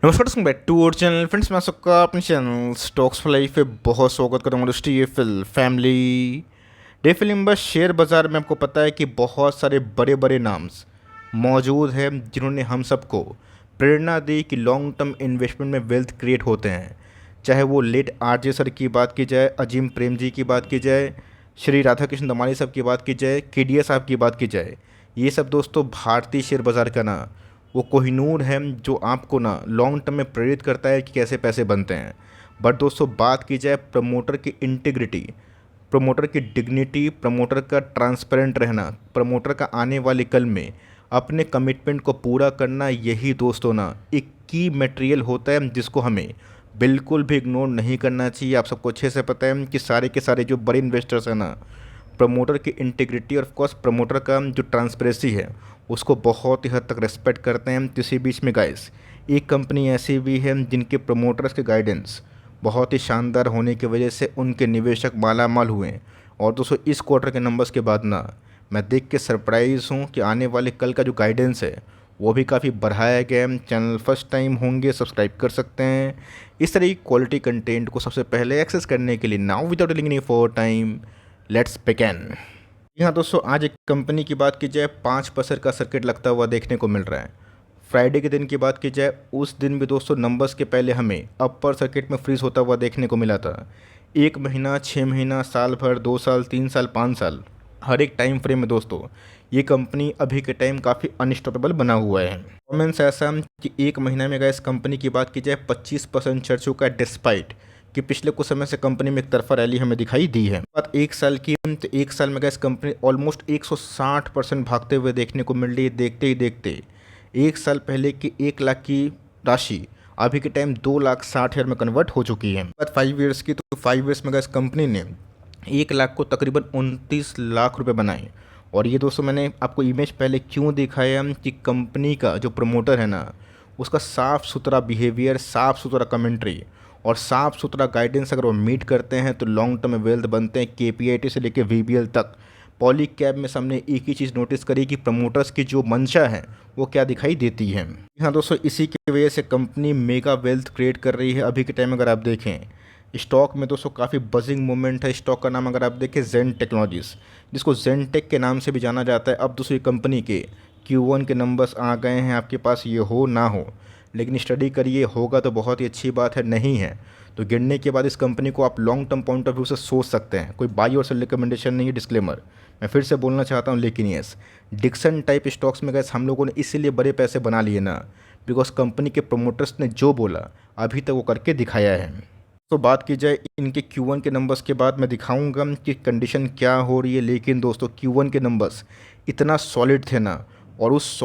नमस्कार दोस्तों, back to our channel. Friends, मैं सबका अपने चैनल स्टॉक्स फॉर लाइफ पे बहुत स्वागत करता हूँ। दोस्तों, ये फिल फैमिली डे फिल्म बस शेयर बाज़ार में आपको पता है कि बहुत सारे बड़े बड़े नाम्स मौजूद हैं जिन्होंने हम सबको प्रेरणा दी कि लॉन्ग टर्म इन्वेस्टमेंट में वेल्थ क्रिएट होते हैं। चाहे वो लेट आरजे सर की बात की जाए, अजीम प्रेम जी की बात की जाए, श्री राधा कृष्ण दमानी साहब की बात की जाए, केडिया साहब की बात की जाए, ये सब दोस्तों भारतीय शेयर बाज़ार का ना वो कोहिनूर है जो आपको ना लॉन्ग टर्म में प्रेरित करता है कि कैसे पैसे बनते हैं। बट दोस्तों, बात की जाए प्रमोटर की इंटीग्रिटी, प्रमोटर की डिग्निटी, प्रमोटर का ट्रांसपेरेंट रहना, प्रमोटर का आने वाले कल में अपने कमिटमेंट को पूरा करना, यही दोस्तों ना एक की मटेरियल होता है जिसको हमें बिल्कुल भी इग्नोर नहीं करना चाहिए। आप सबको अच्छे से पता है कि सारे के सारे जो बड़े इन्वेस्टर्स हैं ना, प्रमोटर की इंटीग्रिटी और ऑफकोर्स प्रमोटर का जो ट्रांसपेरेंसी है उसको बहुत ही हद तक रेस्पेक्ट करते हैं। तो इसी बीच में गाइस, एक कंपनी ऐसी भी है जिनके प्रमोटर्स के गाइडेंस बहुत ही शानदार होने की वजह से उनके निवेशक मालामाल हुए। और दोस्तों, इस क्वार्टर के नंबर्स के बाद ना मैं देख के सरप्राइज़ हूँ कि आने वाले कल का जो गाइडेंस है वो भी काफ़ी बढ़ाया गया है। चैनल फर्स्ट टाइम होंगे, सब्सक्राइब कर सकते हैं इस तरह की क्वालिटी कंटेंट को सबसे पहले एक्सेस करने के लिए। Now without taking any for time, let's begin. जी हाँ दोस्तों, आज एक कंपनी की बात की जाए, 5% का सर्किट लगता हुआ देखने को मिल रहा है। फ्राइडे के दिन की बात की जाए, उस दिन भी दोस्तों नंबर्स के पहले हमें अपर सर्किट में फ्रीज होता हुआ देखने को मिला था। 1 महीना, 6 महीना, साल भर, 2 साल, 3 साल, 5 साल, हर एक टाइम फ्रेम में दोस्तों ये कंपनी अभी के टाइम काफ़ी अनस्टॉपेबल बना हुआ है। परफॉर्मेंस ऐसा कि 1 महीना में अगर इस कंपनी की बात की जाए 25% चढ़ चुका है, डिस्पाइट कि पिछले कुछ समय से कंपनी में एक तरफा रैली हमें दिखाई दी है। बात 1 साल की, तो 1 साल में गैस कंपनी ऑलमोस्ट 160% भागते हुए देखने को मिल रही है। देखते ही देखते 1 साल पहले की 1 लाख की राशि अभी के टाइम 2,60,000 में कन्वर्ट हो चुकी है। बात 5 ईयर्स की, तो 5 ईयर्स में गैस कंपनी ने 1 लाख को तकरीबन 29 लाख रुपए बनाए। और ये दोस्तों मैंने आपको इमेज पहले क्यों दिखाया कि कंपनी का जो प्रमोटर है ना, उसका साफ़ सुथरा बिहेवियर, साफ़ सुथरा कमेंट्री और साफ़ सुथरा गाइडेंस अगर वो मीट करते हैं तो लॉन्ग टर्म में वेल्थ बनते हैं। केपीआईटी से लेकर वीबीएल तक पॉली कैब में हमने एक ही चीज़ नोटिस करी कि प्रमोटर्स की जो मंशा है वो क्या दिखाई देती है। हाँ दोस्तों, इसी की वजह से कंपनी मेगा वेल्थ क्रिएट कर रही है। अभी के टाइम अगर आप देखें स्टॉक में दोस्तों काफ़ी बजिंग मूवमेंट है। स्टॉक का नाम अगर आप देखें जेन टेक्नोलॉजीज़, जिसको जेनटेक के नाम से भी जाना जाता है। अब दूसरी कंपनी के Q1 के नंबर्स आ गए हैं आपके पास, ये हो ना हो लेकिन स्टडी करिए, होगा तो बहुत ही अच्छी बात है, नहीं है तो गिरने के बाद इस कंपनी को आप long term point of view से सोच सकते हैं। कोई बाई और सेल रिकमेंडेशन नहीं है, डिस्क्लेमर मैं फिर से बोलना चाहता हूँ। लेकिन यस, डिक्सन टाइप स्टॉक्स में गैस हम लोगों ने इसीलिए बड़े पैसे बना लिए ना, बिकॉज कंपनी के प्रोमोटर्स ने जो बोला अभी तक वो करके दिखाया है। तो बात की जाए इनके Q1 के नंबर्स के बाद मैं दिखाऊंगा कि कंडीशन क्या हो रही है। लेकिन दोस्तों, Q1 के नंबर्स इतना सॉलिड थे ना, और उस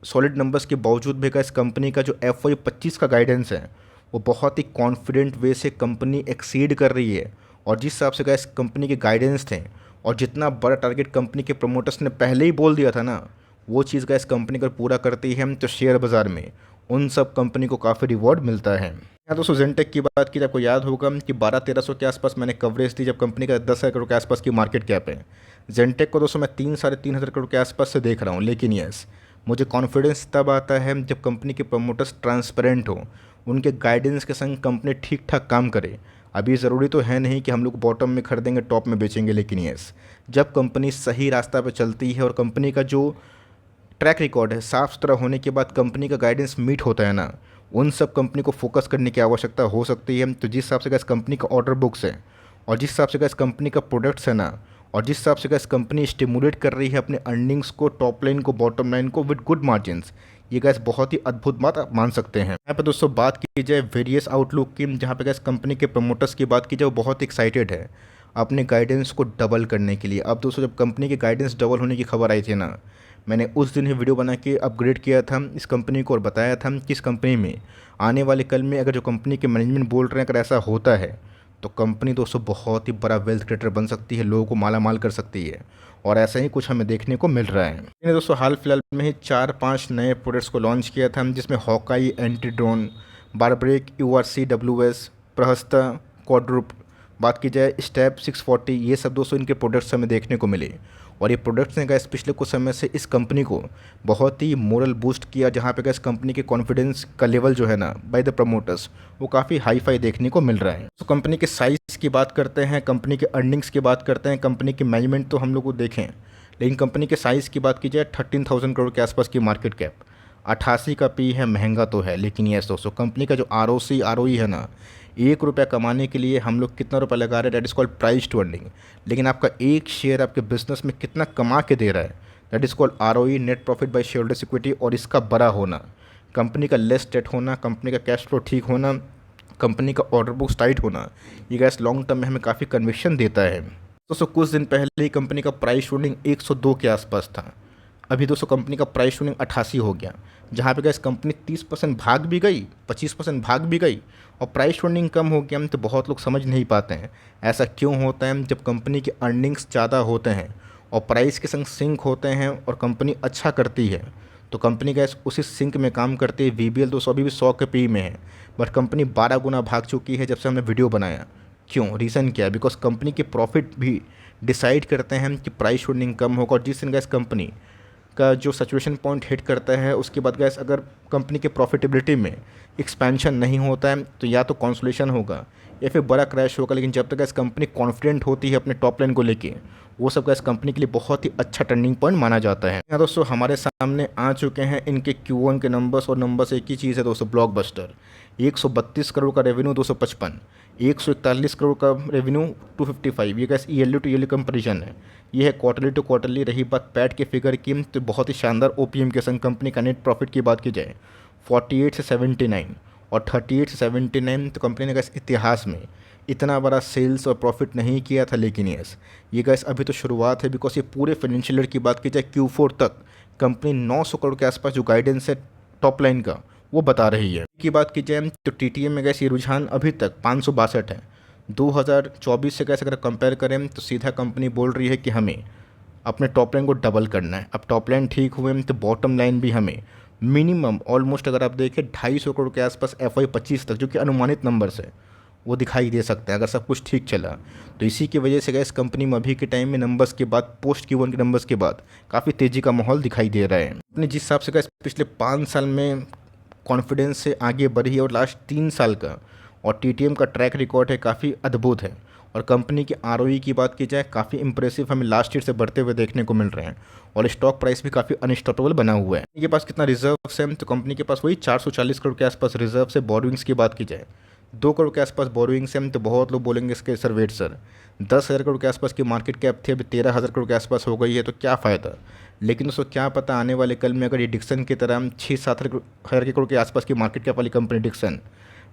सॉलिड नंबर्स के बावजूद भी इस कंपनी का जो FY25 का गाइडेंस है वो बहुत ही कॉन्फिडेंट वे से कंपनी एक्सीड कर रही है। और जिस हिसाब से इस कंपनी के गाइडेंस थे और जितना बड़ा टारगेट कंपनी के प्रमोटर्स ने पहले ही बोल दिया था ना, वो चीज़ इस कंपनी अगर पूरा करती है तो शेयर बाज़ार में उन सब कंपनी को काफ़ी रिवॉर्ड मिलता है। यहाँ दोस्तों जेनटेक की बात की, आपको याद होगा कि 1200-1300 के आसपास मैंने कवरेज दी जब कंपनी का 10,000 करोड़ के आसपास की मार्केट कैप है। जेनटेक को दोस्तों मैं 3-3,500 करोड़ के आसपास से देख रहा हूँ। लेकिन यस, मुझे कॉन्फिडेंस तब आता है जब कंपनी के प्रमोटर्स ट्रांसपेरेंट हो, उनके गाइडेंस के संग कंपनी ठीक ठाक काम करे। अभी ज़रूरी तो है नहीं कि हम लोग बॉटम में खरीदेंगे टॉप में बेचेंगे, लेकिन यस, जब कंपनी सही रास्ता पर चलती है और कंपनी का जो ट्रैक रिकॉर्ड है साफ़ सुथरा होने के बाद कंपनी का गाइडेंस मीट होता है ना, उन सब कंपनी को फोकस करने की आवश्यकता हो सकती है। तो जिस हिसाब से इस कंपनी का ऑर्डर बुक्स है और जिस हिसाब से इस कंपनी का प्रोडक्ट्स है ना, और जिस हिसाब से इस कंपनी स्टिमुलेट कर रही है अपने अर्निंग्स को, टॉप लाइन को, बॉटम लाइन को विद गुड मार्जिन्स, ये गैस बहुत ही अद्भुत बात आप मान सकते हैं। यहाँ पर दोस्तों बात की जाए वेरियस आउटलुक की, जहाँ पे गैस कंपनी के प्रमोटर्स की बात की जाए वो बहुत एक्साइटेड है अपने गाइडेंस को डबल करने के लिए। अब दोस्तों जब कंपनी के गाइडेंस डबल होने की खबर आई थी ना, मैंने उस दिन ही वीडियो बना के अपग्रेड किया था इस कंपनी को और बताया था कि इस कंपनी में आने वाले कल में अगर जो कंपनी के मैनेजमेंट बोल रहे हैं अगर ऐसा होता है तो कंपनी दोस्तों बहुत ही बड़ा वेल्थ क्रिएटर बन सकती है, लोगों को माला माल कर सकती है। और ऐसा ही कुछ हमें देखने को मिल रहा है। मैंने दोस्तों हाल फिलहाल में ही 4-5 नए प्रोडक्ट्स को लॉन्च किया था, जिसमें हॉकाई एंटी ड्रोन, बारब्रेक, URC WS, प्रहस्ता, क्वाड्रूप, बात की जाए स्टेप 640, ये सब दोस्तों इनके प्रोडक्ट्स हमें देखने को मिले। और ये प्रोडक्ट्स ने गैस पिछले कुछ समय से इस कंपनी को बहुत ही मोरल बूस्ट किया, जहाँ पे गैस कंपनी के कॉन्फिडेंस का लेवल जो है ना बाय द प्रमोटर्स वो काफ़ी हाई फाई देखने को मिल रहा है। तो कंपनी के साइज़ की बात करते हैं, कंपनी के अर्निंग्स की बात करते हैं, कंपनी की मैनेजमेंट तो हम लोग को देखें, लेकिन कंपनी के साइज़ की बात की जाए 13,000 करोड़ के आसपास की मार्केट कैप, 88 का पी है, महंगा तो है, लेकिन यस दोस्तों कंपनी का जो ROC है ना, 1 रुपया कमाने के लिए हम लोग कितना रुपया लगा रहे हैं, that is called price to earning. लेकिन आपका एक शेयर आपके बिजनेस में कितना कमा के दे रहा है, that is called ROE, net profit by shareholders equity. और इसका बड़ा होना, कंपनी का लेस डेट होना, कंपनी का कैश फ्लो ठीक होना, कंपनी का ऑर्डर बुक्स टाइट होना, ये गैस लॉन्ग टर्म में हमें काफ़ी कन्विक्शन देता है। दोस्तों कुछ दिन पहले ही कंपनी का प्राइस टू 102 के आसपास था, अभी दोस्तों कंपनी का प्राइस टू 88 हो गया, जहाँ पे गैस कंपनी 30% भाग भी गई, 25% भाग भी गई और प्राइस टू कम हो गया। तो बहुत लोग समझ नहीं पाते हैं ऐसा क्यों होता है। जब कंपनी के अर्निंग्स ज़्यादा होते हैं और प्राइस के संग सिंक होते हैं और कंपनी अच्छा करती है, तो कंपनी गैस उसी सिंक में काम करती है। VBL दोस्तों अभी भी 100 के पी में है, बट कंपनी 12 गुना भाग चुकी है जब से हमने वीडियो बनाया। क्यों, रीज़न क्या है? बिकॉज कंपनी के प्रॉफिट भी डिसाइड करते हैं कि प्राइस टू कम होगा। और जिस दिन गैस कंपनी का जो सैचुरेशन पॉइंट हिट करता है, उसके बाद गैस अगर कंपनी के प्रॉफिटेबिलिटी में एक्सपेंशन नहीं होता है तो या तो कॉन्सोलेशन होगा या फिर बड़ा क्रैश होगा। लेकिन जब तक गैस कंपनी कॉन्फिडेंट होती है अपने टॉप लाइन को लेके, वो सब गैस कंपनी के लिए बहुत ही अच्छा टर्निंग पॉइंट माना जाता है। यहाँ दोस्तों हमारे सामने आ चुके हैं इनके Q1 के नंबर्स, और नंबर्स एक ही चीज़ है दोस्तों, ब्लॉकबस्टर। 132 करोड़ का रेवेन्यू 255, 141 करोड़ का रेवेन्यू 255। ये गैस ईयरली टू ईयरली कंपेरिजन है, ये है क्वार्टरली टू क्वार्टरली। रही बात पैट के फिगर की, तो बहुत ही शानदार OPM के संग कंपनी का नेट प्रॉफिट की बात की जाए 48 से 79 और 38 से 79, तो कंपनी ने गैस इतिहास में इतना बड़ा सेल्स और प्रॉफिट नहीं किया था। लेकिन यस ये गैस अभी तो शुरुआत है, बिकॉज ये पूरे फाइनेंशियल ईयर की बात की जाए Q4 तक कंपनी 900 करोड़ के आसपास जो गाइडेंस है टॉप लाइन का वो बता रही है। की बात की जाए तो TTM में गैस ये रुझान अभी तक 562 है। 2024 से गैस अगर कंपेयर करें तो सीधा कंपनी बोल रही है कि हमें अपने टॉप लाइन को डबल करना है। अब टॉप लाइन ठीक हुए तो बॉटम लाइन भी हमें मिनिमम ऑलमोस्ट अगर आप देखें 250 करोड़ के आसपास FY25 तक, जो कि अनुमानित नंबर्स है, वो दिखाई दे सकते हैं अगर सब कुछ ठीक चला। तो इसी की वजह से गैस कंपनी में अभी के टाइम में नंबर्स के बाद, पोस्ट Q1 के नंबर्स के बाद काफ़ी तेज़ी का माहौल दिखाई दे रहा है। अपने जिस हिसाब से गैस पिछले 5 साल में कॉन्फिडेंस से आगे बढ़ी है और लास्ट 3 साल का और TTM का ट्रैक रिकॉर्ड है काफ़ी अद्भुत है। और कंपनी की ROE की बात की जाए काफ़ी इंप्रेसिव हमें लास्ट ईयर से बढ़ते हुए देखने को मिल रहे हैं। और स्टॉक प्राइस भी काफ़ी अनस्टॉपेबल बना हुआ है। इनके पास कितना रिजर्व्स है, तो कंपनी के पास वही 440 करोड़ के आसपास रिजर्व से। बोरोइंग्स की बात की जाए 2 करोड़ के आसपास बोरोइंग्स है, तो बहुत लोग बोलेंगे इसके सर वेट सर 10,000 करोड़ के आसपास की मार्केट कैप थी, अभी 13,000 करोड़ के आसपास हो गई है, तो क्या फ़ायदा। लेकिन दोस्तों क्या पता आने वाले कल में अगर ये डिक्सन की तरह 6-7 हज़ार करोड़ के आसपास की मार्केट कैप वाली कंपनी डिक्सन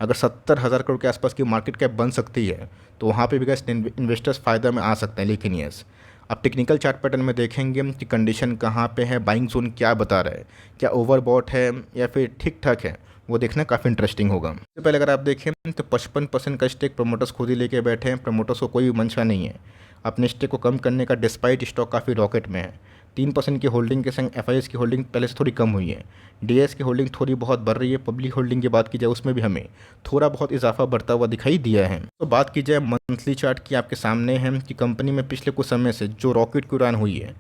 अगर 70,000 करोड़ के आसपास की मार्केट कैप बन सकती है, तो वहाँ पे भी गैस इन्वेस्टर्स फ़ायदा में आ सकते हैं। लेकिन यस अब टेक्निकल चार्ट पैटर्न में देखेंगे कि कंडीशन कहाँ पे है, बाइंग जोन क्या बता रहा है, क्या ओवरबॉट है या फिर ठीक ठाक है, वो देखना काफ़ी इंटरेस्टिंग होगा। सबसे पहले अगर आप देखें तो 55% का स्टेक प्रमोटर्स खुद ही लेके बैठे हैं। प्रमोटर्स को कोई मंशा नहीं है अपने स्टेक को कम करने का, डिस्पाइट स्टॉक काफ़ी रॉकेट में है। 3% की होल्डिंग के संग FIS की होल्डिंग पहले से थोड़ी कम हुई है, DS की होल्डिंग थोड़ी बहुत बढ़ रही है। पब्लिक होल्डिंग की बात की जाए उसमें भी हमें थोड़ा बहुत इजाफा बढ़ता हुआ दिखाई दिया है। तो बात की जाए मंथली चार्ट की, आपके सामने है कि कंपनी में पिछले कुछ समय से जो रॉकेट की उड़ान हुई है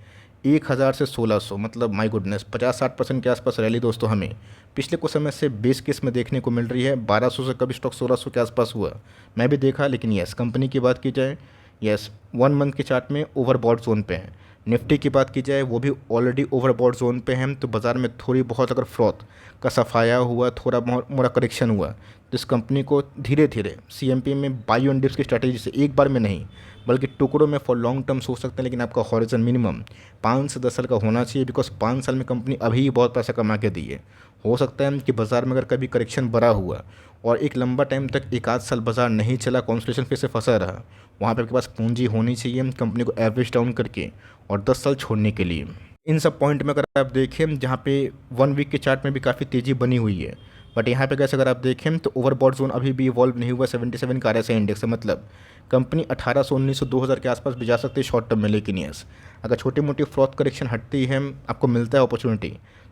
1000 से 1600, मतलब माय गुडनेस 50-60% के आसपास रैली दोस्तों हमें पिछले कुछ समय से बेस केस में देखने को मिल रही है। 1200 से कभी स्टॉक 1600 के आसपास हुआ, मैं भी देखा। लेकिन यस कंपनी की बात की जाए, यस 1 मंथ के चार्ट में ओवरबॉट जोन पे है। निफ्टी की बात की जाए वो भी ऑलरेडी ओवरबॉट जोन पे है। तो बाज़ार में थोड़ी बहुत अगर फ्रॉथ का सफाया हुआ, थोड़ा मोड़ा करेक्शन हुआ, तो इस कंपनी को धीरे धीरे CMP में बाई ऑन डिप्स की स्ट्रैटेजी से एक बार में नहीं बल्कि टुकड़ों में फॉर लॉन्ग टर्म सोच सकते हैं। लेकिन आपका हॉरिजन मिनिमम 5 से 10 साल का होना चाहिए, बिकॉज 5 साल में कंपनी अभी बहुत पैसा कमा के दी है। हो सकता है कि बाज़ार में अगर कभी करेक्शन बड़ा हुआ और एक लंबा टाइम तक 1 आध साल बाज़ार नहीं चला, कॉन्सोलेशन फिर से फंसा रहा, वहाँ पे आपके पास पूंजी होनी चाहिए कंपनी को एवरेज डाउन करके और 10 साल छोड़ने के लिए। इन सब पॉइंट में अगर आप देखें जहाँ पे 1 वीक के चार्ट में भी काफ़ी तेज़ी बनी हुई है, बट यहाँ पे कैसे अगर आप देखें तो ओवरबॉट जोन अभी भी इवॉल्व नहीं हुआ। 77 का RSI इंडेक्स है, मतलब कंपनी 1800, 1900, 2000 के आसपास भी जा सकती है शॉर्ट टर्म में। लेकिन यस अगर छोटी मोटी फ्रॉथ करेक्शन हटती है, आपको मिलता है अपॉर्चुनिटी,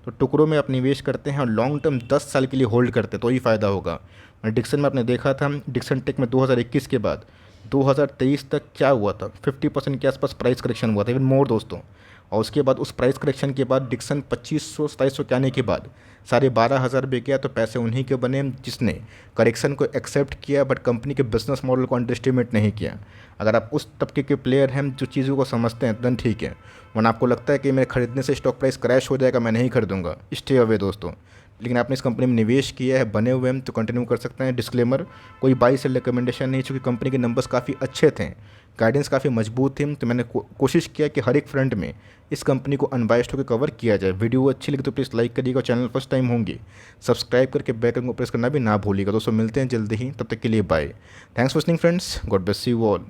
तो टुकड़ों में आप निवेश करते हैं और लॉन्ग टर्म 10 साल के लिए होल्ड करते हैं तो ही फ़ायदा होगा। डिक्सन में आपने देखा था, डिक्सन टेक में 2021 के बाद 2023 तक क्या हुआ था, 50% के आसपास प्राइस करेक्शन हुआ था, इवन मोर दोस्तों। और उसके बाद उस प्राइस करेक्शन के बाद डिक्सन 2500-2700 के आने के बाद 12,500 पे गया, तो पैसे उन्हीं के बने जिसने करेक्शन को एक्सेप्ट किया बट कंपनी के बिजनेस मॉडल को अंडर एस्टिमेट नहीं किया। अगर आप उस तबके के प्लेयर हैं जो चीज़ों को समझते हैं देन ठीक है, वरना आपको लगता है कि मेरे खरीदने से स्टॉक प्राइस क्रैश हो जाएगा, मैं नहीं खरीदूंगा, स्टे अवे दोस्तों। लेकिन आपने इस कंपनी में निवेश किया है, बने हुए हैं, तो कंटिन्यू कर सकते हैं। डिस्क्लेमर, कोई बाई सेल रिकमेंडेशन नहीं, चूँकि कंपनी के नंबर्स काफ़ी अच्छे थे, गाइडेंस काफ़ी मजबूत थी, तो मैंने कोशिश किया कि हर एक फ्रंट में इस कंपनी को अनबायस्ड होकर कवर किया जाए। वीडियो अच्छी लगी तो प्लीज़ लाइक करिएगा, चैनल फर्स्ट टाइम होंगे सब्सक्राइब करके बेल आइकन को प्रेस करना भी ना भूलिएगा दोस्तों। मिलते हैं जल्दी ही, तब तक के लिए bye. Thanks for listening friends, God bless you all.